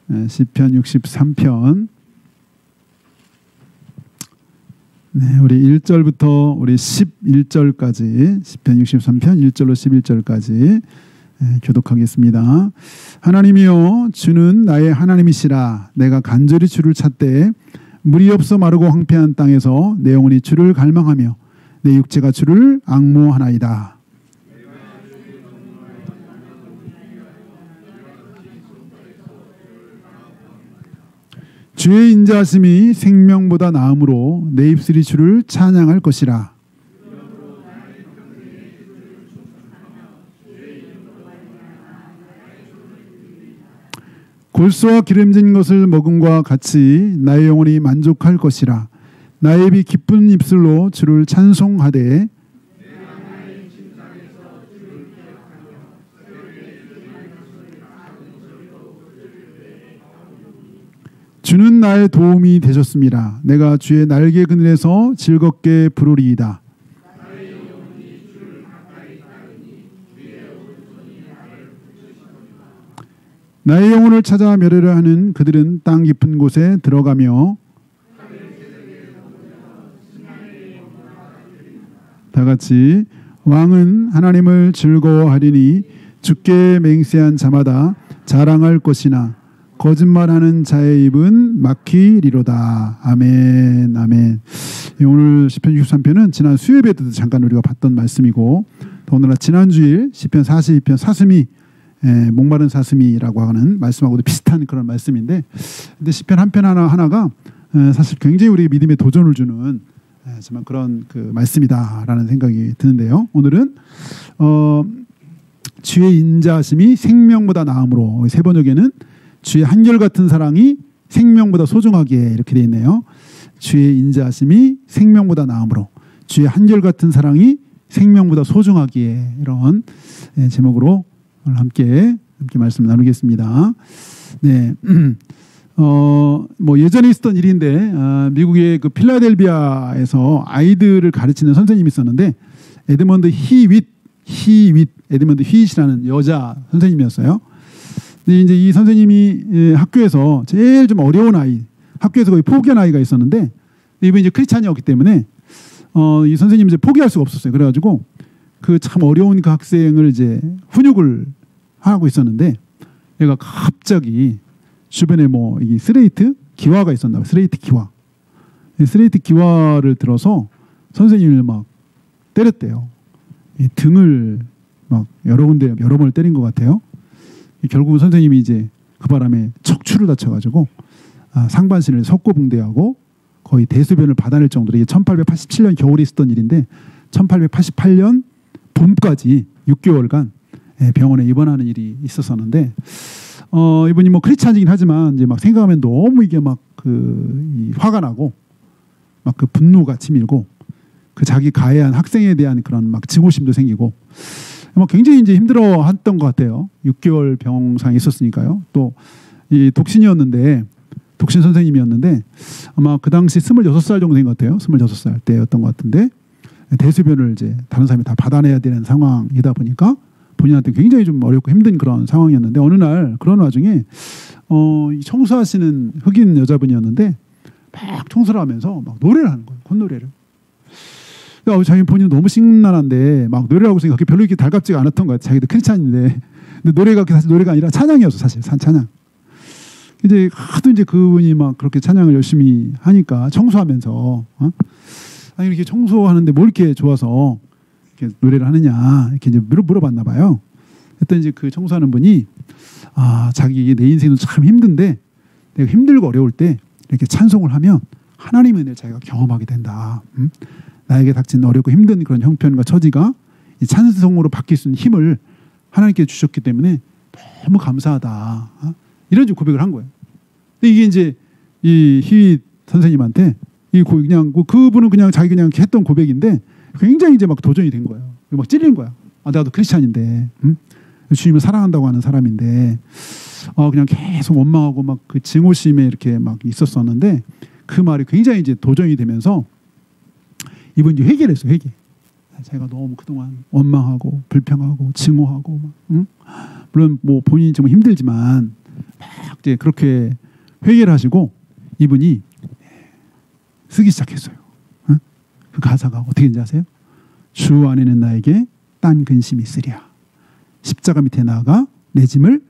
시편 63편. 네, 우리 1절부터 우리 11절까지 시편 63편 1절로 11절까지 교독하겠습니다. 하나님이여, 주는 나의 하나님이시라. 내가 간절히 주를 찾되 물이 없어 마르고 황폐한 땅에서 내 영혼이 주를 갈망하며 내 육체가 주를 앙모하나이다. 주의 인자하심이 생명보다 나음으로 내 입술이 주를 찬양할 것이라. 골수와 기름진 것을 먹음과 같이 나의 영혼이 만족할 것이라. 나의 입이 기쁜 입술로 주를 찬송하되 주는 나의 도움이 되셨습니다. 내가 주의 날개 그늘에서 즐겁게 부르리이다. 나의 영혼을 찾아 멸하려 하는 그들은 땅 깊은 곳에 들어가며 다 같이 왕은 하나님을 즐거워하리니 주께 맹세한 자마다 자랑할 것이나 거짓말하는 자의 입은 막히리로다. 아멘, 아멘. 오늘 시편 63편은 지난 수요예배 때도 잠깐 우리가 봤던 말씀이고, 더군다나 지난주일 시편 42편 사슴이 목마른 사슴이라고 하는 말씀하고도 비슷한 그런 말씀인데, 근데 시편 한 편 하나가 사실 굉장히 우리 믿음에 도전을 주는 정말 그런 그 말씀이다라는 생각이 드는데요. 오늘은 주의 인자하심이 생명보다 나음으로, 세 번역에는 주의 한결같은 사랑이 생명보다 소중하기에 이렇게 되어 있네요. 주의 인자하심이 생명보다 나음으로, 주의 한결같은 사랑이 생명보다 소중하기에, 이런 제목으로 오늘 함께 말씀 나누겠습니다. 네, 뭐 예전에 있었던 일인데, 미국의 그 필라델비아에서 아이들을 가르치는 선생님이 있었는데, 에드먼드 에드먼드 휘잇이라는 여자 선생님이었어요. 근데 이제 이 선생님이 학교에서 제일 좀 어려운 아이, 학교에서 거의 포기한 아이가 있었는데, 이분이 이제 크리스찬이었기 때문에 이 선생님이 이제 포기할 수가 없었어요. 그래가지고 그 참 어려운 그 학생을 이제 훈육을 하고 있었는데, 얘가 갑자기 주변에 뭐 이 스레이트 기와가 있었나 봐요. 스레이트 기와. 스레이트 기와를 들어서 선생님을 막 때렸대요. 이 등을 막 여러 번을 때린 것 같아요. 결국은 선생님이 이제 그 바람에 척추를 다쳐가지고 상반신을 석고붕대하고 거의 대소변을 받아낼 정도로, 이게 1887년 겨울에 있었던 일인데 1888년 봄까지 6개월간 병원에 입원하는 일이 있었었는데, 이분이 뭐 크리스찬이긴 하지만 이제 막 생각하면 너무 이게 막 그 화가 나고 막 그 분노가 치밀고, 그 자기 가해한 학생에 대한 그런 막 증오심도 생기고, 막 굉장히 이제 힘들어했던 것 같아요. 6개월 병상에 있었으니까요. 또 이 독신 선생님이었는데 아마 그 당시 26살 정도 된 것 같아요. 26살 때였던 것 같은데, 대소변을 이제 다른 사람이 다 받아내야 되는 상황이다 보니까 본인한테 굉장히 좀 어렵고 힘든 그런 상황이었는데, 어느 날 그런 와중에 청소하시는 흑인 여자분이었는데 막 청소를 하면서 막 노래를 하는 거예요. 콧노래를. 자기 본인은 너무 심란한데 막 노래를 하고 있으니까 별로 이렇게 달갑지가 않았던 것 같아요. 자기도 크리스찬인데. 근데 노래가 사실 노래가 아니라 찬양이었어. 사실 찬양. 이제 하도 이제 그분이 막 그렇게 찬양을 열심히 하니까 청소하면서 아니 이렇게 청소하는데 뭘 이렇게 좋아서 이렇게 노래를 하느냐 이렇게 이제 물어봤나 봐요. 그랬더니 이제 그 청소하는 분이 자기 내 인생도 참 힘든데 내가 힘들고 어려울 때 이렇게 찬송을 하면 하나님의 은혜를 자기가 경험하게 된다. 나에게 닥친 어렵고 힘든 그런 형편과 처지가 이 찬송으로 바뀔 수 있는 힘을 하나님께 주셨기 때문에 너무 감사하다. 이런 고백을 한 거예요. 근데 이게 이제 이 휘잇 선생님한테 그냥 그분은 그냥 자기 그냥 했던 고백인데 굉장히 이제 막 도전이 된 거예요. 막 찔린 거야. 나도 크리스찬인데, 주님을 사랑한다고 하는 사람인데, 그냥 계속 원망하고 막 그 증오심에 이렇게 막 있었었는데, 그 말이 굉장히 이제 도전이 되면서 이분이 이제 회개를 했어요. 회개. 제가 너무 그동안 원망하고 불평하고 증오하고 막, 물론 뭐 본인이 좀 힘들지만 막 이제 그렇게 회개를 하시고 이분이 쓰기 시작했어요. 그 가사가 어떻게 되는지 아세요? 주 안에는 나에게 딴 근심이 있으랴. 십자가 밑에 나아가 내 짐을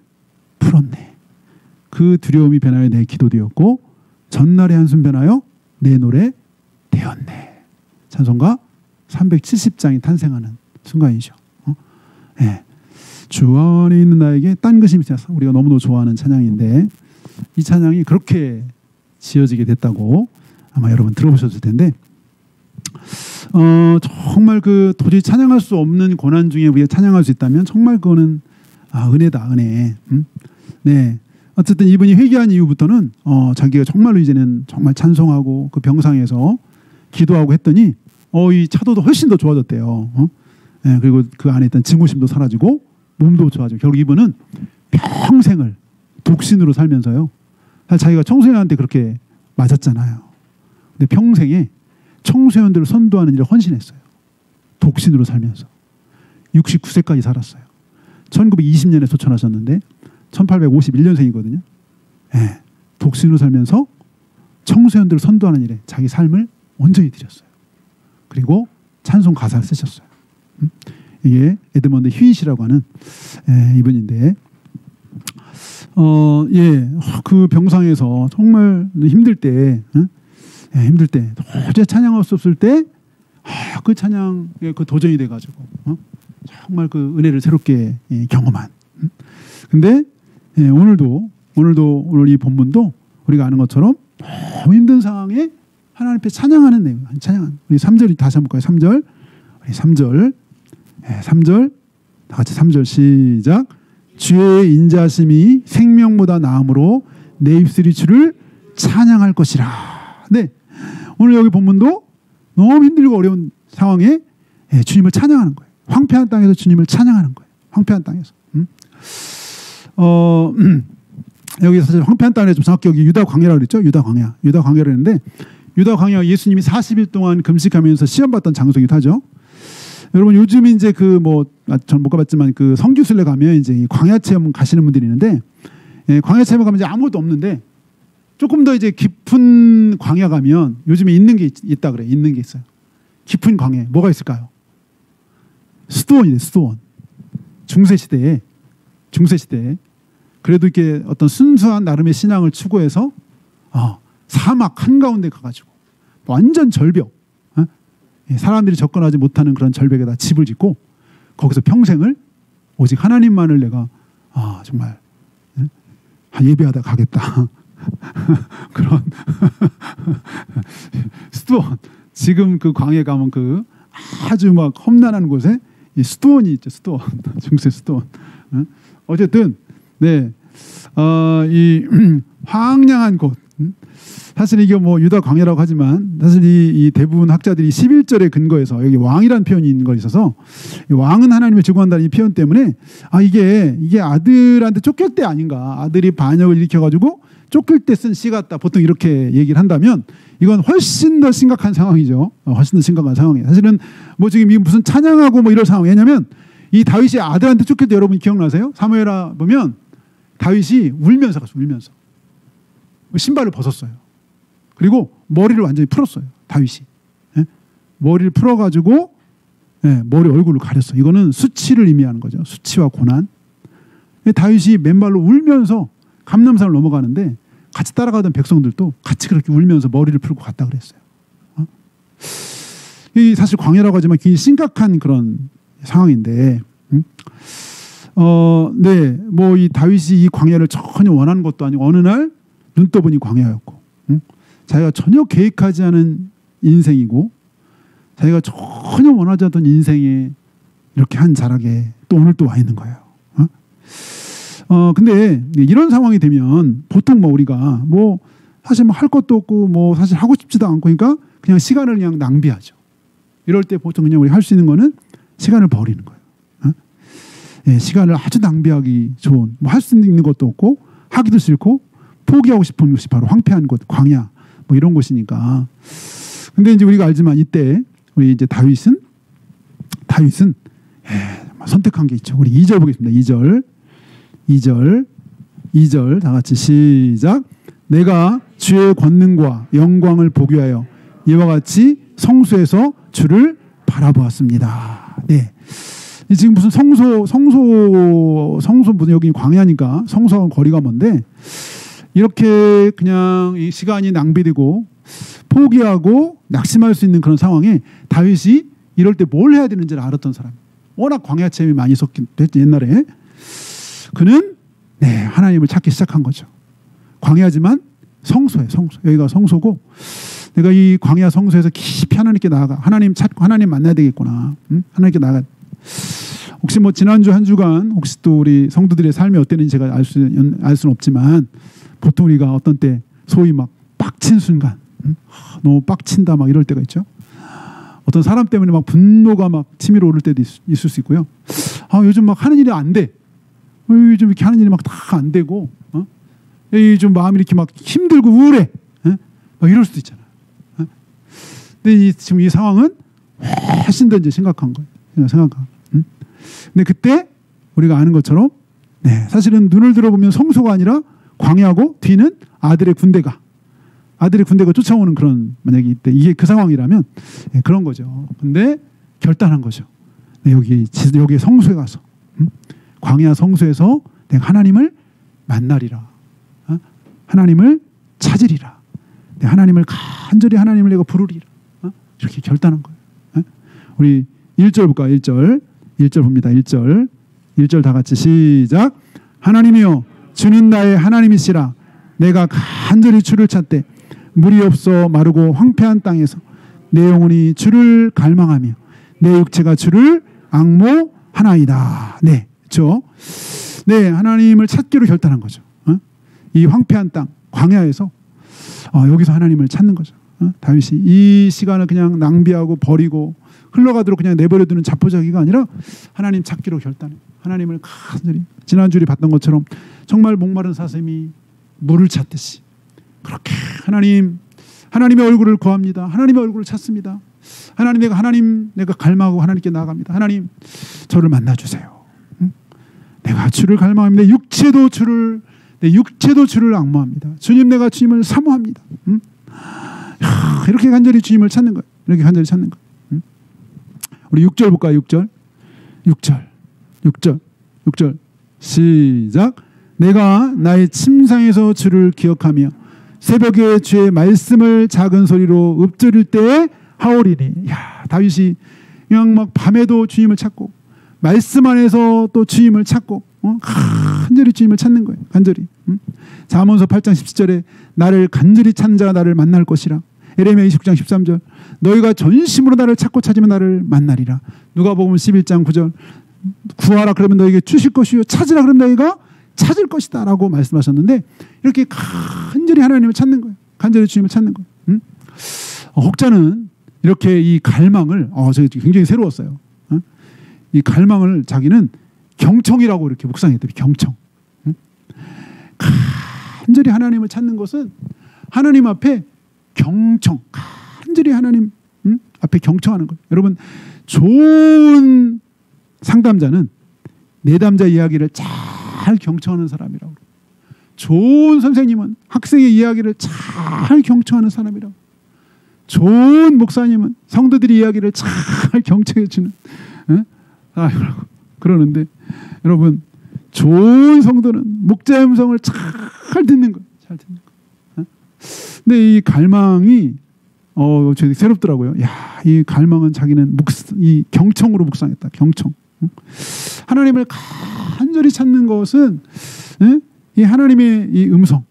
풀었네. 그 두려움이 변하여 내 기도 되었고 전날의 한숨 변하여 내 노래 되었네. 찬송가 370장이 탄생하는 순간이죠. 네. 주 안에 있는 나에게 딴 것이 있어서 우리가 너무너무 좋아하는 찬양인데 이 찬양이 그렇게 지어지게 됐다고 아마 여러분 들어보셨을 텐데 정말 그 도저히 찬양할 수 없는 고난 중에 우리가 찬양할 수 있다면 정말 그거는 은혜다, 은혜. 네. 어쨌든 이분이 회개한 이후부터는 자기가 정말로 이제는 정말 찬송하고 그 병상에서 기도하고 했더니 이 차도도 훨씬 더 좋아졌대요. 네, 그리고 그 안에 있던 증오심도 사라지고 몸도 좋아지고 결국 이분은 평생을 독신으로 살면서요. 사실 자기가 청소년한테 그렇게 맞았잖아요. 근데 평생에 청소년들을 선도하는 일을 헌신했어요. 독신으로 살면서 69세까지 살았어요. 1920년에 소천하셨는데 1851년생이거든요. 네, 독신으로 살면서 청소년들을 선도하는 일에 자기 삶을 온전히 드렸어요. 그리고 찬송 가사를 쓰셨어요. 이게 에드먼드 휴잇이라고 하는 이분인데 그 병상에서 정말 힘들 때 도저히 찬양할 수 없을 때 그 찬양에 그 도전이 돼가지고 정말 그 은혜를 새롭게 경험한. 근데 오늘 이 본문도 우리가 아는 것처럼 너무 힘든 상황에 하나님 앞에 찬양하는 내용. 우리 3절 다시 한번 볼까요? 3절. 우리 3절. 3절. 다 같이 3절 시작. 주의 인자심이 생명보다 나음으로 내 입술이 주를 찬양할 것이라. 네. 오늘 여기 본문도 너무 힘들고 어려운 상황에 주님을 찬양하는 거예요. 황폐한 땅에서 주님을 찬양하는 거예요. 황폐한 땅에서. 여기 사실 황폐한 땅에 좀 정확히 여기 유다 광야라고 그랬죠. 유다 광야를 했는데 유다 광야 예수님이 40일 동안 금식하면서 시험받던 장소이기도 하죠. 여러분 요즘 이제 전 못 가봤지만 그 성지순례 가면 이제 광야 체험 가시는 분들이 있는데 광야 체험 가면 이제 아무것도 없는데 조금 더 이제 깊은 광야 가면 요즘에 있는 게 있다 그래. 있는 게 있어요. 깊은 광야 뭐가 있을까요? 수도원이래. 수도원. 중세 시대에 그래도 이렇게 어떤 순수한 나름의 신앙을 추구해서 사막 한가운데 가가지고 완전 절벽, 사람들이 접근하지 못하는 그런 절벽에다 집을 짓고 거기서 평생을 오직 하나님만을 내가 정말 예배하다 가겠다. 그런 수도원. 지금 그 광야에 가면 그 아주 막 험난한 곳에 이 수도원이 있죠. 수도원. 중세 수도원. 어쨌든 네, 이 황량한 곳. 사실 이게 유다 광야라고 하지만 사실 이 대부분 학자들이 11절에 근거해서 여기 왕이라는 표현이 있는 거 있어서 왕은 하나님을 증오한다는 이 표현 때문에 이게 아들한테 쫓길 때 아닌가. 아들이 반역을 일으켜가지고 쫓길 때 쓴 시 같다. 보통 이렇게 얘기를 한다면 이건 훨씬 더 심각한 상황이죠. 훨씬 더 심각한 상황이에요. 사실은 지금 이게 무슨 찬양하고 이럴 상황이 왜냐면 이 다윗이 아들한테 쫓길 때 여러분 기억나세요? 사무엘하 보면 다윗이 울면서 갔어요. 울면서 신발을 벗었어요. 그리고 머리를 완전히 풀었어요. 다윗이 머리를 풀어가지고 머리 얼굴을 가렸어요. 이거는 수치를 의미하는 거죠. 수치와 고난. 다윗이 맨발로 울면서 감람산을 넘어가는데 같이 따라가던 백성들도 같이 그렇게 울면서 머리를 풀고 갔다 그랬어요. 이 사실 광야라고 하지만 굉장히 심각한 그런 상황인데, 네, 이 다윗이 이 광야를 전혀 원하는 것도 아니고 어느 날 눈 떠보니 광야였고, 자기가 전혀 계획하지 않은 인생이고, 자기가 전혀 원하지 않던 인생에 이렇게 한 자락에 또 오늘 또 와 있는 거예요. 근데 이런 상황이 되면 보통 우리가 사실 할 것도 없고 사실 하고 싶지도 않고 그러니까 그냥 시간을 그냥 낭비하죠. 이럴 때 보통 그냥 우리 할 수 있는 거는 시간을 버리는 거예요. 시간을 아주 낭비하기 좋은 할 수 있는 것도 없고 하기도 싫고 포기하고 싶은 곳이 바로 황폐한 곳, 광야 이런 곳이니까. 근데 이제 우리가 알지만 이때 우리 이제 다윗은 선택한 게 있죠. 우리 2절 보겠습니다. 2절 2절 다 같이 시작. 내가 주의 권능과 영광을 보기 위하여 이와 같이 성소에서 주를 바라보았습니다. 네. 지금 무슨 성소 무슨 여기 광야니까 성소하고 거리가 먼데 이렇게 그냥 이 시간이 낭비되고 포기하고 낙심할 수 있는 그런 상황에 다윗이 이럴 때 뭘 해야 되는지를 알았던 사람. 워낙 광야 체험이 많이 있었기 때문에 옛날에 그는 하나님을 찾기 시작한 거죠. 광야지만 성소예요. 성소. 여기가 성소고 내가 이 광야 성소에서 깊이 하나님께 나아가 하나님 찾고 하나님 만나야 되겠구나. 하나님께 나아가. 혹시 뭐 지난주 한 주간 혹시 또 우리 성도들의 삶이 어땠는지 제가 알 수는 없지만 보통 우리가 어떤 때 소위 막 빡친 순간 너무 빡친다 막 이럴 때가 있죠. 어떤 사람 때문에 막 분노가 막 치밀어 오를 때도 있을 수 있고요. 요즘 막 하는 일이 안 돼. 요즘 이렇게 하는 일이 막 다 안 되고 좀 마음이 이렇게 막 힘들고 우울해. 막 이럴 수도 있잖아요. 근데 지금 이 상황은 훨씬 더 이제 심각한 거예요. 생각하. 근데 그때 우리가 아는 것처럼 사실은 눈을 들어보면 성소가 아니라 광야고 뒤는 아들의 군대가 쫓아오는 그런 만약에 이게 그 상황이라면 그런 거죠. 근데 결단한 거죠. 여기 성소에 가서 광야 성소에서 내가 하나님을 만나리라. 하나님을 찾으리라. 하나님을 간절히 하나님을 내가 부르리라. 이렇게 결단한 거예요. 우리 1절 볼까요? 1절 봅니다. 1절 다 같이 시작. 하나님이여 주는 나의 하나님이시라. 내가 간절히 주를 찾되 물이 없어 마르고 황폐한 땅에서 내 영혼이 주를 갈망하며 내 육체가 주를 앙모하나이다. 네, 그렇죠? 네, 하나님을 찾기로 결단한 거죠. 이 황폐한 땅 광야에서 여기서 하나님을 찾는 거죠. 다윗이 이 시간을 그냥 낭비하고 버리고 흘러가도록 그냥 내버려두는 자포자기가 아니라 하나님 찾기로 결단해. 하나님을 간절히 지난주에 봤던 것처럼 정말 목마른 사슴이 물을 찾듯이 그렇게 하나님의 얼굴을 구합니다. 하나님의 얼굴을 찾습니다. 내가 갈망하고 하나님께 나아갑니다. 하나님 저를 만나주세요. 내가 주를 갈망합니다. 내 육체도 주를 앙모합니다. 주님 내가 주님을 사모합니다. 이렇게 간절히 주님을 찾는 거예요. 이렇게 간절히 찾는 거예요. 우리 6절 볼까요? 6절 시작. 내가 나의 침상에서 주를 기억하며 새벽에 주의 말씀을 작은 소리로 읊조릴 때에 하오리니. 다윗이 그냥 막 밤에도 주님을 찾고 말씀 안에서 또 주님을 찾고 간절히 주님을 찾는 거예요. 간절히. 잠언서 8장 17절에 나를 간절히 찾는 자가 나를 만날 것이라. 에레미야 29장 13절 너희가 전심으로 나를 찾고 찾으면 나를 만나리라. 누가복음 11장 9절 구하라 그러면 너희에게 주실 것이요 찾으라 그러면 너희가 찾을 것이다 라고 말씀하셨는데 이렇게 간절히 하나님을 찾는 거예요. 간절히 주님을 찾는 거예요. 혹자는 이렇게 이 갈망을 저게 굉장히 새로웠어요. 이 갈망을 자기는 경청이라고 이렇게 묵상했대요. 경청. 간절히 하나님을 찾는 것은 하나님 앞에 경청, 간절히 하나님 앞에 경청하는 거예요. 여러분 좋은 상담자는 내담자 이야기를 잘 경청하는 사람이라고. 좋은 선생님은 학생의 이야기를 잘 경청하는 사람이라고. 좋은 목사님은 성도들의 이야기를 잘 경청해 주는 사람이라고 그러는데 여러분 좋은 성도는 목자의 음성을 잘 듣는 거예요. 잘 듣는 거예요. 근데 이 갈망이 되게 새롭더라고요. 이 갈망은 자기는 이 경청으로 묵상했다. 경청. 하나님을 간절히 찾는 것은 이 하나님의 이 음성,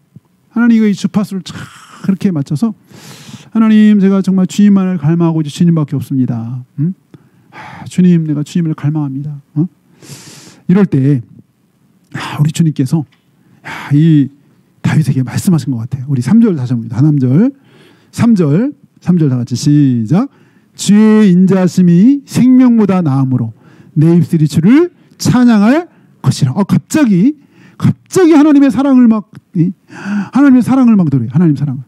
하나님의 이 주파수를 잘 그렇게 맞춰서 하나님 제가 정말 주님만을 갈망하고 주님밖에 없습니다. 주님 내가 주님을 갈망합니다. 이럴 때 우리 주님께서 이 다윗에게 말씀하신 것 같아요. 우리 3절 다시 한번 봅니다. 3절 다 같이 시작. 주의 인자심이 생명보다 나음으로 내 입술이 주를 찬양할 것이라. 갑자기 하나님의 사랑을 막 노래해요. 하나님 사랑을.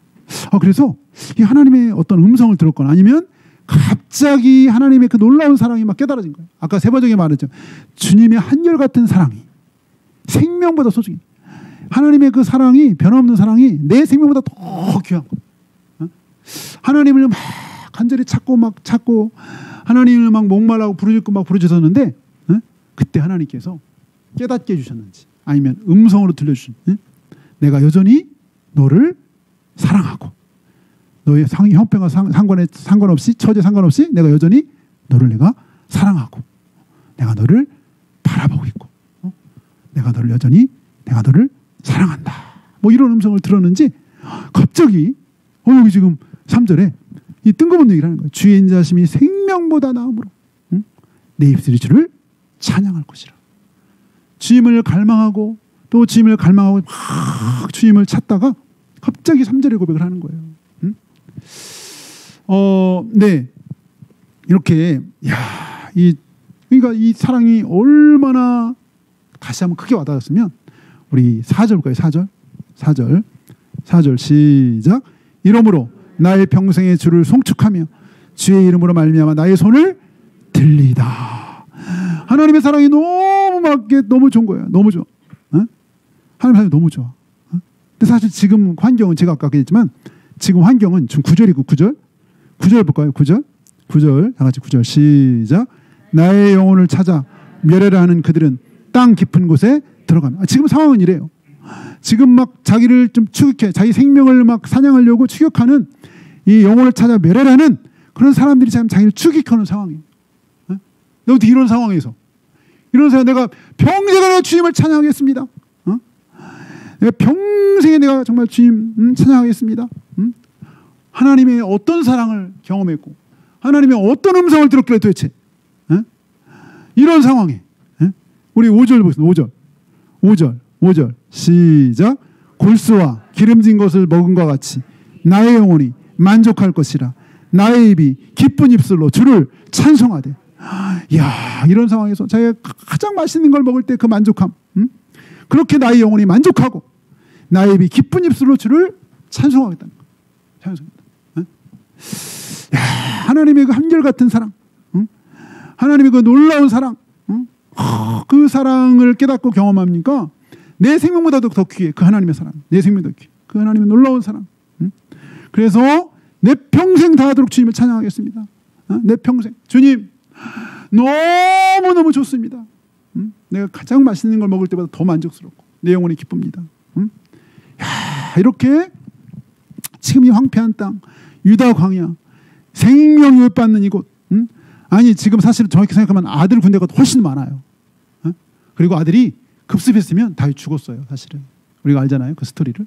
그래서 이 하나님의 어떤 음성을 들었거나 아니면 갑자기 하나님의 그 놀라운 사랑이 막 깨달아진 거예요. 아까 세번역에 말했죠. 주님의 한결같은 사랑이 생명보다 소중히. 하나님의 그 사랑이, 변함없는 사랑이 내 생명보다 더 귀한 거예요. 하나님을 막 간절히 찾고 하나님을 막 목말라고 부르짖고 막 부르짖었는데 그때 하나님께서 깨닫게 해주셨는지 아니면 음성으로 들려주셨는지 내가 여전히 너를 사랑하고 너의 형편과 상관없이 처제 상관없이 내가 여전히 너를 내가 사랑하고 내가 너를 바라보고 있고 내가 너를 여전히 내가 너를 사랑한다. 뭐 이런 음성을 들었는지 갑자기 여기 지금 3절에 이 뜬금없는 얘기를 하는 거예요. 주의 인자심이 생명보다 나음으로 내 입술이 주를 찬양할 것이라. 주님을 갈망하고 또 주님을 갈망하고 막 주님을 찾다가 갑자기 3절에 고백을 하는 거예요. 네. 이렇게 그러니까 이 사랑이 얼마나 다시 한번 크게 와닿았으면 우리 4절 볼까요? 4절 시작. 이러므로 나의 평생의 주를 송축하며 주의 이름으로 말미암아 나의 손을 들리다. 하나님의 사랑이 너무 좋은 거예요. 너무 좋아. 하나님의 사랑이 너무 좋아. 근데 사실 지금 환경은 제가 아까 얘기했지만 지금 환경은 지금 9절이고 9절 볼까요? 9절 다 같이 9절 시작. 나의 영혼을 찾아 멸해라 하는 그들은 땅 깊은 곳에 들어갑니다. 지금 상황은 이래요. 지금 막 자기를 좀 추격해 자기 생명을 막 사냥하려고 추격하는 이 영혼을 찾아 멸해라는 그런 사람들이 지금 자기를 추격하는 상황이에요. 너 어떻게 이런 상황에서 내가 평생에 내가 주님을 찬양하겠습니다. 내가 평생에 내가 정말 주님 찬양하겠습니다. 하나님의 어떤 사랑을 경험했고 하나님의 어떤 음성을 들었길래 도대체 이런 상황에 우리 5절 보겠습니다. 5절 시작. 골수와 기름진 것을 먹은 것 같이 나의 영혼이 만족할 것이라. 나의 입이 기쁜 입술로 주를 찬송하되. 이야, 이런 상황에서 자기가 가장 맛있는 걸 먹을 때 그 만족함, 그렇게 나의 영혼이 만족하고 나의 입이 기쁜 입술로 주를 찬송하겠다는 거예요. 찬송합니다. 하나님의 그 한결같은 사랑, 하나님의 그 놀라운 사랑, 그 사랑을 깨닫고 경험합니까? 내 생명보다도 더 귀해. 그 하나님의 사랑, 내 생명보다 귀해. 그 하나님의 놀라운 사랑. 그래서 내 평생 다하도록 주님을 찬양하겠습니다. 내 평생 주님 너무너무 좋습니다. 내가 가장 맛있는 걸 먹을 때보다 더 만족스럽고 내 영혼이 기쁩니다. 이렇게 지금 이 황폐한 땅 유다 광야 생명이 엿받는 이곳, 아니 지금 사실 정확히 생각하면 아들 군대가 훨씬 많아요. 그리고 아들이 급습했으면 다윗 죽었어요. 사실은 우리가 알잖아요, 그 스토리를.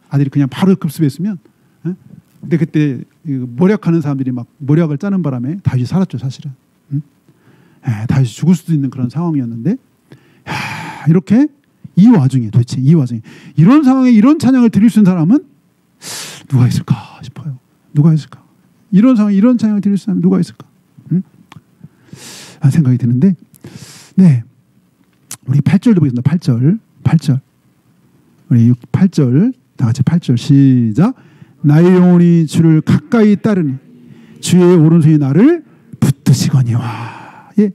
아들이 그냥 바로 급습했으면, 근데 그때 모략하는 사람들이 막 모략을 짜는 바람에 다윗이 살았죠. 사실은 다윗이 죽을 수도 있는 그런 상황이었는데, 이렇게 이 와중에 도대체 이 와중에 이런 상황에 이런 찬양을 드릴 수 있는 사람은 누가 있을까 싶어요. 누가 있을까? 이런 상황에 이런 찬양을 드릴 수 있는 사람이 누가 있을까? 생각이 드는데, 네, 우리 8절도 보겠습니다. 8절 우리 8절 다 같이 8절 시작. 나의 영혼이 주를 가까이 따르니 주의 오른손이 나를 붙드시거니와. 예.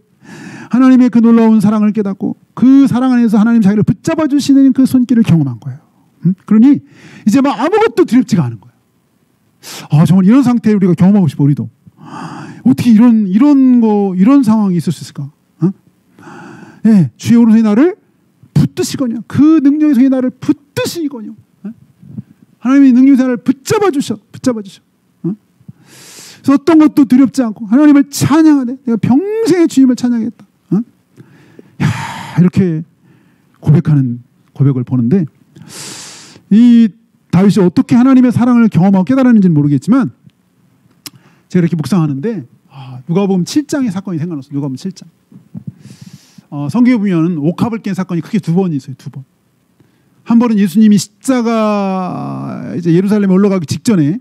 하나님의 그 놀라운 사랑을 깨닫고 그 사랑 안에서 하나님 자기를 붙잡아 주시는 그 손길을 경험한 거예요. 그러니 이제 막 아무것도 두렵지가 않은 거예요. 정말 이런 상태에 우리가 경험하고 싶어. 우리도 어떻게 이런 상황이 있을 수 있을까? 예, 주의 오른손이 나를 붙드시거니와. 그 능력의 손이 나를 붙드시거니와. 하나님의 능력의 나를 붙잡아 주셔. 그래서 어떤 것도 두렵지 않고 하나님을 찬양하네. 내가 평생의 주님을 찬양했다. 이렇게 고백하는 고백을 보는데, 이 다윗이 어떻게 하나님의 사랑을 경험하고 깨달았는지는 모르겠지만 제가 이렇게 묵상하는데 누가복음 7장의 사건이 생각났어요. 누가복음 7장. 성경에 보면 옥합을 깬 사건이 크게 두 번 있어요. 두 번. 한 번은 예수님이 십자가 이제 예루살렘에 올라가기 직전에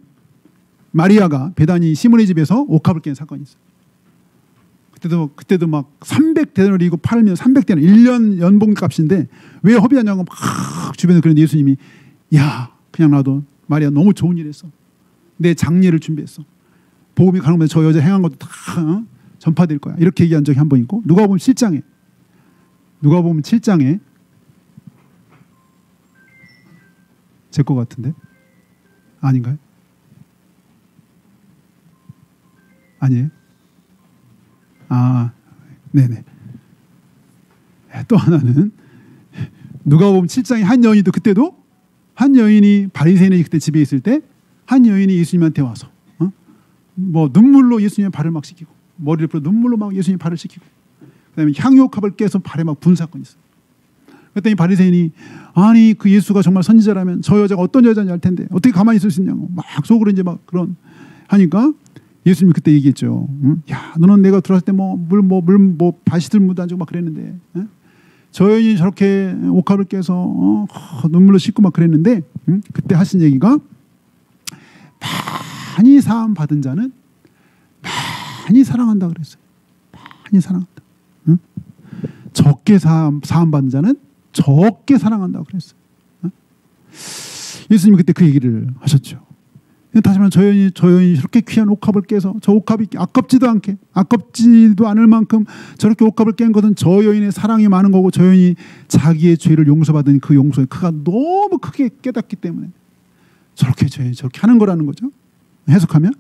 마리아가 베다니 시몬의 집에서 옥합을 깬 사건이 있어요. 그때도 막 300데나리이고 팔면 300데나리 1년 연봉 값인데 왜 허비하냐고 막 주변에 그랬는데 예수님이 그냥 놔둬. 마리아 너무 좋은 일 했어. 내 장례를 준비했어. 복음이 가는 곳에 저 여자 행한 것도 다 전파될 거야. 이렇게 얘기한 적이 한 번 있고, 누가복음 7장에 제 거 같은데 아닌가요? 아니에요? 아, 네네. 또 하나는 누가복음 7장의 한 여인도 그때도 한 여인이 바리새인이 그때 집에 있을 때 한 여인이 예수님한테 와서 뭐 눈물로 예수님의 발을 막 씻기고 머리를 풀어 눈물로 막 예수님의 발을 씻기고 그다음에 향유컵을 깨서 발에 막 분 사건이 있어요. 그랬더니 바리새인이 아니 그 예수가 정말 선지자라면 저 여자가 어떤 여자인지 알 텐데 어떻게 가만히 있을 수 있냐고 막 속으로 이제 막 그런 하니까 예수님이 그때 얘기했죠. 야 너는 내가 들어왔을 때 뭐 물 바시들 묻어 앉고 막 그랬는데 저 여인이 저렇게 옥합을 깨서 눈물로 씻고 막 그랬는데 그때 하신 얘기가 많이 사함 받은 자는 많이 사랑한다 그랬어요. 많이 사랑한다. 적게 사함 받은 자는 적게 사랑한다 그랬어요. 예수님이 그때 그 얘기를 하셨죠. 다시 말하면 저 여인이 저렇게 귀한 옥합을 깨서 저 옥합이 아깝지도 않을 만큼 저렇게 옥합을 깬 것은 저 여인의 사랑이 많은 거고 저 여인이 자기의 죄를 용서받은 그 용서의 크가 너무 크게 깨닫기 때문에 저렇게 하는 거라는 거죠. 해석하면.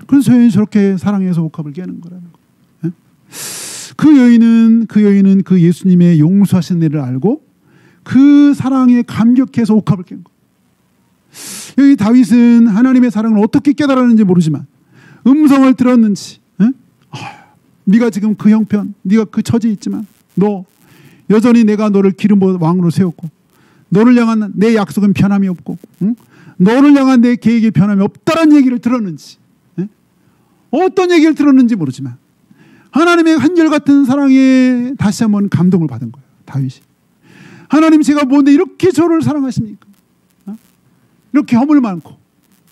그래서 저 여인이 저렇게 사랑해서 옥합을 깨는 거라는 거예요. 그 여인은 그 예수님의 용서하신 일을 알고 그 사랑에 감격해서 옥합을 깬 거예요. 여기 다윗은 하나님의 사랑을 어떻게 깨달았는지 모르지만 음성을 들었는지 네가 지금 그 형편 네가 그 처지에 있지만 너 여전히 내가 너를 기름 부어 왕으로 세웠고 너를 향한 내 약속은 변함이 없고 너를 향한 내 계획에 변함이 없다는 얘기를 들었는지 어떤 얘기를 들었는지 모르지만 하나님의 한결같은 사랑에 다시 한번 감동을 받은 거예요. 다윗이. 하나님 제가 뭔데 이렇게 저를 사랑하십니까? 이렇게 허물 많고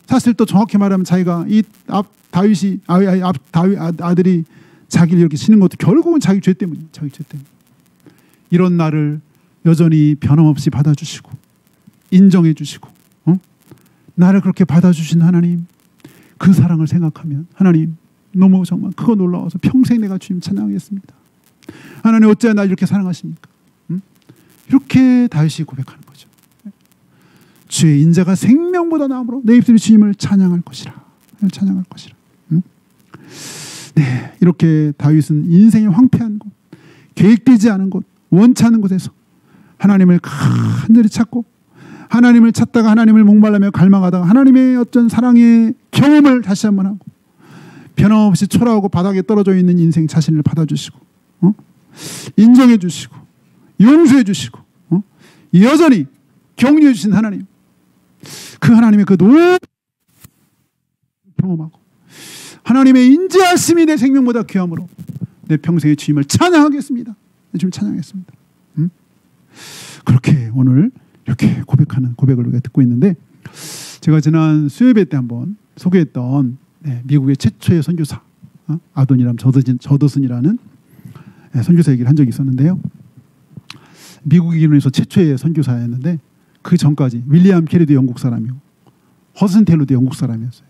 사실 또 정확히 말하면 자기가 다윗이 아들이 자기를 이렇게 치는 것도 결국은 자기 죄 때문이에요. 자기 죄 때문에. 이런 나를 여전히 변함없이 받아주시고 인정해 주시고 나를 그렇게 받아주신 하나님 그 사랑을 생각하면 하나님 너무 정말 그거 놀라워서 평생 내가 주님 찬양하겠습니다. 하나님 어찌하여 날 이렇게 사랑하십니까? 이렇게 다윗이 고백하는 거죠. 주의 인자가 생명보다 나음으로 내 입술이 주님을 찬양할 것이라. 찬양할 것이라. 네, 이렇게 다윗은 인생의 황폐한 곳, 계획되지 않은 곳, 원치 않은 곳에서 하나님을 간절히 찾고 하나님을 찾다가 하나님을 목말라며 갈망하다가 하나님의 어떤 사랑의 경험을 다시 한번 하고 변함없이 초라하고 바닥에 떨어져 있는 인생 자신을 받아주시고 인정해 주시고 용서해 주시고 여전히 격려해 주신 하나님 그 하나님의 그 놀라운 경험하고 하나님의 인자하심이 내 생명보다 귀함으로 내 평생의 주님을 찬양하겠습니다. 내 주님 찬양하겠습니다. 그렇게 오늘 이렇게 고백하는 고백을 우리가 듣고 있는데 제가 지난 수요예배 때 한번 소개했던 미국의 최초의 선교사 아도니람 저더슨이라는 선교사 얘기를 한 적이 있었는데요. 미국의 기준에서 최초의 선교사였는데 그 전까지 윌리엄 캐리도 영국 사람이고 허슨 테일러도 영국 사람이었어요.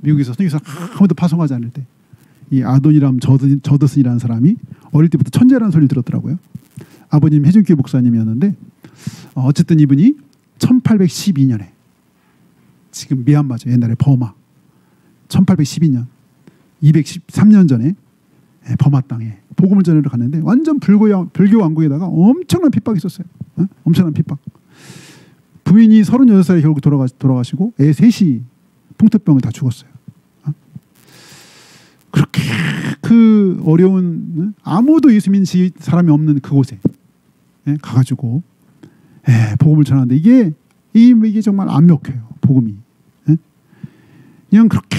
미국에서 선교사 아무도 파송하지 않을 때 이 아도니람 저더슨이라는 사람이 어릴 때부터 천재라는 소리를 들었더라고요. 아버님 해준교회 목사님이었는데 어쨌든 이분이 1812년에 지금 미얀마죠. 옛날에 버마 1812년 213년 전에 버마 땅에 복음을 전하러 갔는데 완전 불교 왕국에다가 엄청난 핍박이 있었어요. 엄청난 핍박. 부인이 36살에 결국 돌아가시고 애 셋이 풍토병을 다 죽었어요. 그렇게 그 어려운 아무도 예수 믿는 사람이 없는 그곳에 가가지고 복음을 전하는데 이게 정말 안 먹혀요. 복음이. 그냥 그렇게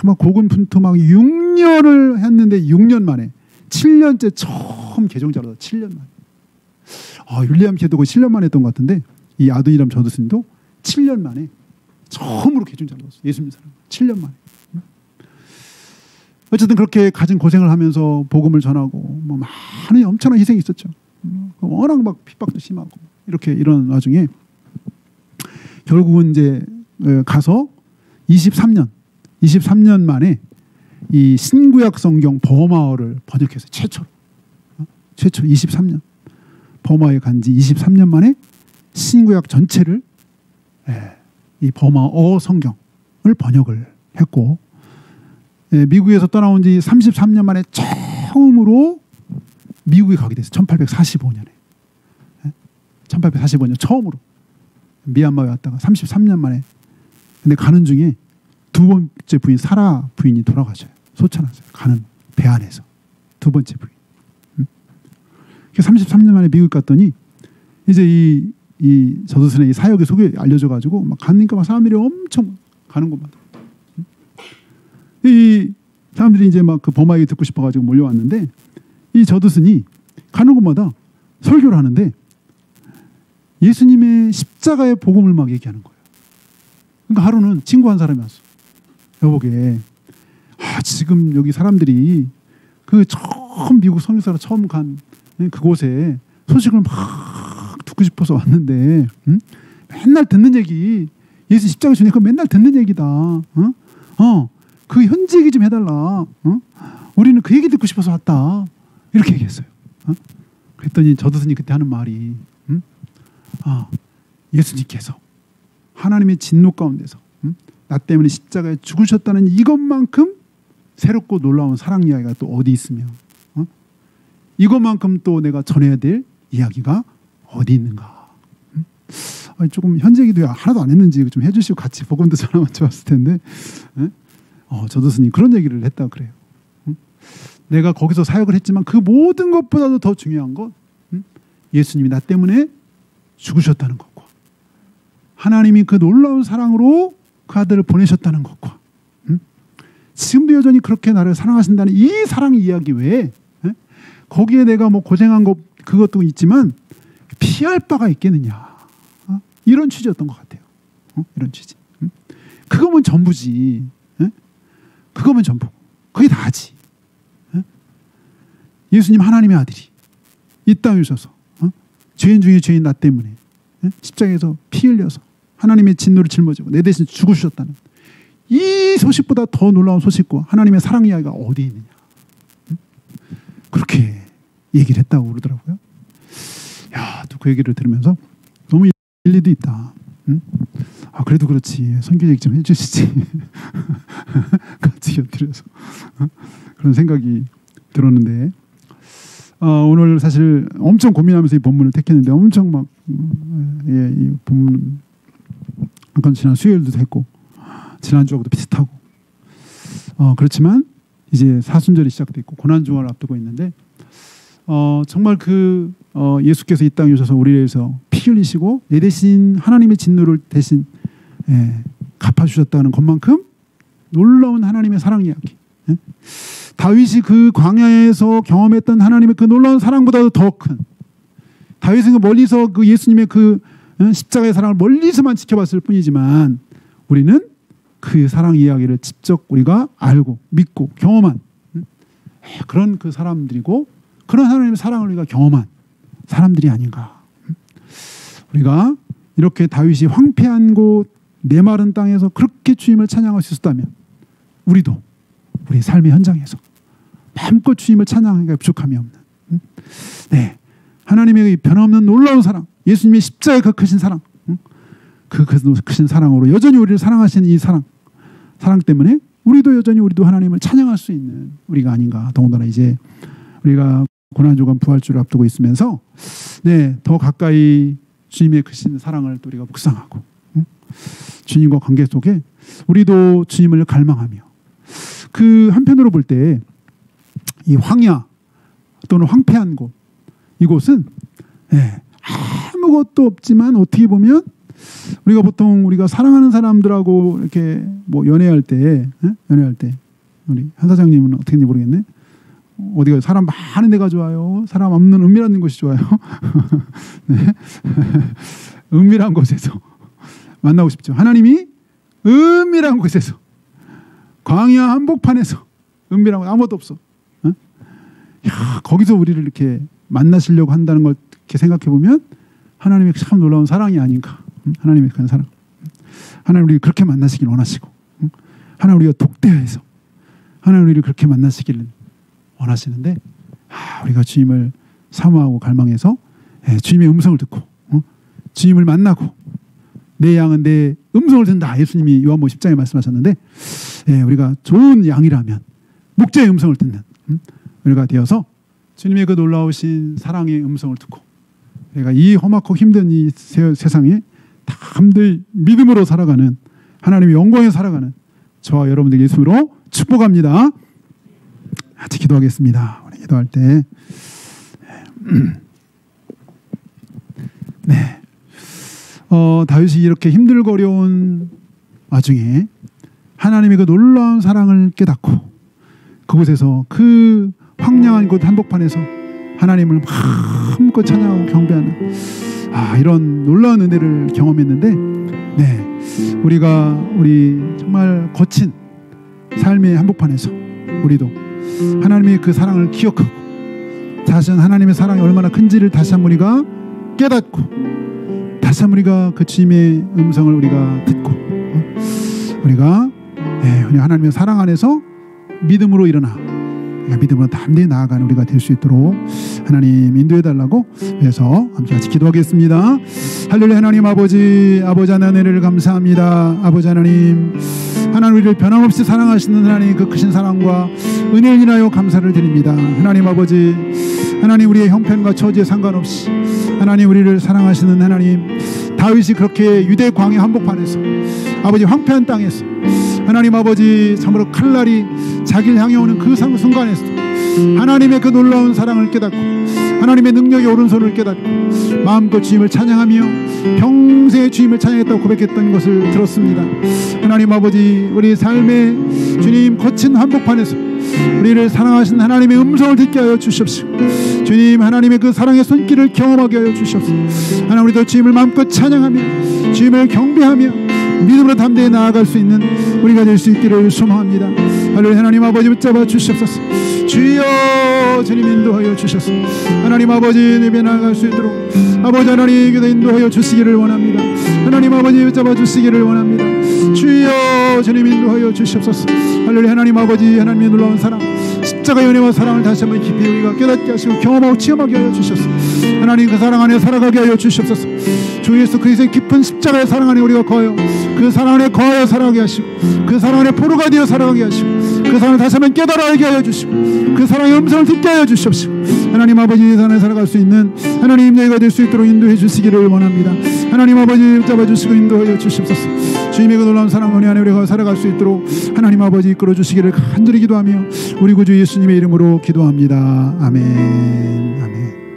막 고군분투 막 6년을 했는데 6년 만에 7년째 처음 개종자로 7년 만에. 윌리엄 캐도 거의 7년 만에 했던 것 같은데 이 아도니람 저더슨도 7년 만에 처음으로 개종자로 왔어요. 예수 믿는 사람 7년 만에. 어쨌든 그렇게 가진 고생을 하면서 복음을 전하고 뭐 많은 엄청난 희생이 있었죠. 워낙 막 핍박도 심하고 이렇게 이런 와중에 결국은 이제 가서 23년 만에 이 신구약 성경 버마어를 번역해서 최초 23년 버마에 간 지 23년 만에 신구약 전체를 이 버마어 성경을 번역을 했고, 미국에서 떠나온 지 33년 만에 처음으로 미국에 가게 됐어요. 1845년에. 1845년 처음으로 미얀마에 왔다가 33년 만에. 근데 가는 중에 두 번째 부인 사라 부인이 돌아가셔요. 소천하세요. 가는 배 안에서 두 번째 부인. 33년 만에 미국 갔더니 이제 이 저도슨의 이 사역의 소개 알려져가지고 막 가니까 막 사람들이 엄청 가는 곳마다 이 사람들이 이제 막 그 버마 얘기 듣고 싶어가지고 몰려왔는데, 이 저도슨이 가는 곳마다 설교를 하는데 예수님의 십자가의 복음을 막 얘기하는 거예요. 그러니까 하루는 친구 한 사람이 왔어. 여보게, 지금 여기 사람들이 그 처음 미국 선교사로 처음 간 그곳에 소식을 막 듣고 싶어서 왔는데, 응? 맨날 듣는 얘기, 예수 십자가 주니까 맨날 듣는 얘기다. 그 현지 얘기 좀 해달라. 우리는 그 얘기 듣고 싶어서 왔다. 이렇게 얘기했어요. 그랬더니 저도슨이 그때 하는 말이, 예수님께서 하나님의 진노 가운데서 나 때문에 십자가에 죽으셨다는 이것만큼 새롭고 놀라운 사랑 이야기가 또 어디 있으며, 이것만큼 또 내가 전해야 될 이야기가 어디 있는가. 조금 현재 얘기도 하나도 안 했는지 좀 해주시고 같이 복음도 전하면 좋았을 텐데, 저도스님 그런 얘기를 했다 그래요. 내가 거기서 사역을 했지만 그 모든 것보다도 더 중요한 건 예수님이 나 때문에 죽으셨다는 것과 하나님이 그 놀라운 사랑으로 그 아들을 보내셨다는 것과 지금도 여전히 그렇게 나를 사랑하신다는 이 사랑 이야기 외에 거기에 내가 뭐 고생한 것 그것도 있지만 피할 바가 있겠느냐, 이런 취지였던 것 같아요. 이런 취지. 그거면 전부지. 그거면 전부고 그게 다지. 예수님 하나님의 아들이 이 땅에 오셔서 죄인 중에 죄인 나 때문에 십자가에서 피 흘려서 하나님의 진노를 짊어지고 내 대신 죽으셨다는 이 소식보다 더 놀라운 소식과 하나님의 사랑 이야기가 어디 있느냐, 그렇게 얘기를 했다고 그러더라고요. 또 그 얘기를 들으면서 너무 일리도 있다. 그래도 그렇지, 선교 얘기 좀 해주시지. 같이 곁들여서 그런 생각이 들었는데, 오늘 사실 엄청 고민하면서 이 본문을 택했는데 엄청 막 이 본문 아까 지난 수요일도 했고 지난주하고도 비슷하고, 그렇지만 이제 사순절이 시작됐고 고난주간을 앞두고 있는데, 정말 그 예수께서 이 땅에 오셔서 우리를 위해서 피 흘리시고 내 대신 하나님의 진노를 대신 갚아주셨다는 것만큼 놀라운 하나님의 사랑 이야기. 다윗이 그 광야에서 경험했던 하나님의 그 놀라운 사랑보다도 더 큰, 다윗은 멀리서 그 예수님의 그 십자가의 사랑을 멀리서만 지켜봤을 뿐이지만 우리는 그 사랑 이야기를 직접 우리가 알고 믿고 경험한 그런 그 사람들이고, 그런 하나님의 사랑을 우리가 경험한 사람들이 아닌가. 우리가 이렇게 다윗이 황폐한 곳 메마른 땅에서 그렇게 주님을 찬양할 수 있었다면 우리도 우리 삶의 현장에서 마음껏 주님을 찬양하기가 부족함이 없는, 하나님의 변함없는 놀라운 사랑, 예수님의 십자가의 그 크신 사랑, 그 크신 사랑으로 여전히 우리를 사랑하시는 이 사랑 때문에 우리도 하나님을 찬양할 수 있는 우리가 아닌가. 더군다나 이제 우리가 고난주간 부활주를 앞두고 있으면서 더 가까이 주님의 크신 사랑을 또 우리가 묵상하고 주님과 관계 속에 우리도 주님을 갈망하며, 그 한편으로 볼 때 이 황야 또는 황폐한 곳, 이곳은 아무것도 없지만 어떻게 보면 우리가 보통 우리가 사랑하는 사람들하고 이렇게 뭐 연애할 때 우리 한 사장님은 어떻게 했는지 모르겠네. 어디가 사람 많은 데가 좋아요? 사람 없는 은밀한 곳이 좋아요? 은밀한 곳에서 만나고 싶죠. 하나님이 은밀한 곳에서, 광야 한복판에서 은밀한 곳 아무것도 없어. 거기서 우리를 이렇게 만나시려고 한다는 걸 이렇게 생각해 보면 하나님의 참 놀라운 사랑이 아닌가. 하나님의 큰 사랑. 하나님 우리를 그렇게 만나시길 원하시고, 하나님 우리가 독대해서 하나님 우리를 그렇게 만나시기를 원하시는데, 우리가 주님을 사모하고 갈망해서 주님의 음성을 듣고 주님을 만나고 내 양은 내 음성을 듣는다. 예수님이 요한복음 10장에 말씀하셨는데 우리가 좋은 양이라면 목자의 음성을 듣는 우리가 되어서 주님의 그 놀라우신 사랑의 음성을 듣고 우리가 이 험악하고 힘든 이 세상에 담대히 믿음으로 살아가는 하나님의 영광에 살아가는 저와 여러분들 예수로 축복합니다. 같이 기도하겠습니다. 우리 기도할 때 네. 다윗이 이렇게 힘들고 어려운 와중에 하나님의 그 놀라운 사랑을 깨닫고 그곳에서 그 황량한 곳 한복판에서 하나님을 마음껏 찬양하고 경배하는 이런 놀라운 은혜를 경험했는데 우리 정말 거친 삶의 한복판에서 우리도 하나님의 그 사랑을 기억하고 다시 하나님의 사랑이 얼마나 큰지를 다시 한번 우리가 깨닫고 다시 한번 우리가 그 주님의 음성을 우리가 듣고 우리가 우리 하나님의 사랑 안에서 믿음으로 일어나 믿음으로 담대히 나아가는 우리가 될 수 있도록 하나님 인도해 달라고 해서 함께 같이 기도하겠습니다. 할렐루야. 하나님 아버지 하나님을 감사합니다. 아버지 하나님 우리를 변함없이 사랑하시는 하나님 그 크신 사랑과 은혜를 인하여 감사를 드립니다. 하나님 아버지 하나님 우리의 형편과 처지에 상관없이 하나님 우리를 사랑하시는 하나님 다윗이 그렇게 유대 광야 한복판에서 아버지 황폐한 땅에서 하나님 아버지 참으로 칼날이 자기를 향해 오는 그 순간에서 하나님의 그 놀라운 사랑을 깨닫고 하나님의 능력의 오른손을 깨닫고 마음껏 주님을 찬양하며 평생에 주님을 찬양했다고 고백했던 것을 들었습니다. 하나님 아버지 우리 삶의 주님 거친 한복판에서 우리를 사랑하신 하나님의 음성을 듣게 하여 주시옵시고 주님 하나님의 그 사랑의 손길을 경험하게 하여 주시옵소서. 하나님 우리도 주님을 마음껏 찬양하며 주님을 경배하며 믿음으로 담대히 나아갈 수 있는 우리가 될 수 있기를 소망합니다. 할렐루야. 하나님 아버지 붙잡아 주시옵소서. 주여 주님 인도하여 주셔서 하나님 아버지 예배 나아갈 수 있도록 아버지 하나님 교회 인도하여 주시기를 원합니다. 하나님 아버지 붙잡아 주시기를 원합니다. 주여 주님 인도하여 주시옵소서. 할렐루야. 하나님 아버지 하나님의 놀라운 사랑 십자가의 은혜와 사랑을 다시 한번 깊이 우리가 깨닫게 하시고 경험하고 체험하게 하여 주시옵소서. 하나님 그 사랑 안에 살아가게 하여 주시옵소서. 주 예수 그리스도의 깊은 십자가의 사랑 안에 우리가 거하여 그 사랑 안에 거하여 살아가게 하시고 그 사랑 안에 포로가 되어 살아가게 하시고 그 사랑을 다시 한번 깨달아 알게 하여 주시고 그 사랑의 음성을 듣게 하여 주시옵시고 하나님 아버지 산에 살아갈 수 있는 하나님 저희가 될 수 있도록 인도해 주시기를 원합니다. 하나님 아버지 잡아주시고 인도하여 주시옵소서. 주님의 그 놀라운 사랑 은혜 안에 우리가 살아갈 수 있도록 하나님 아버지 이끌어 주시기를 간절히 기도하며 우리 구주 예수님의 이름으로 기도합니다. 아멘. 아멘.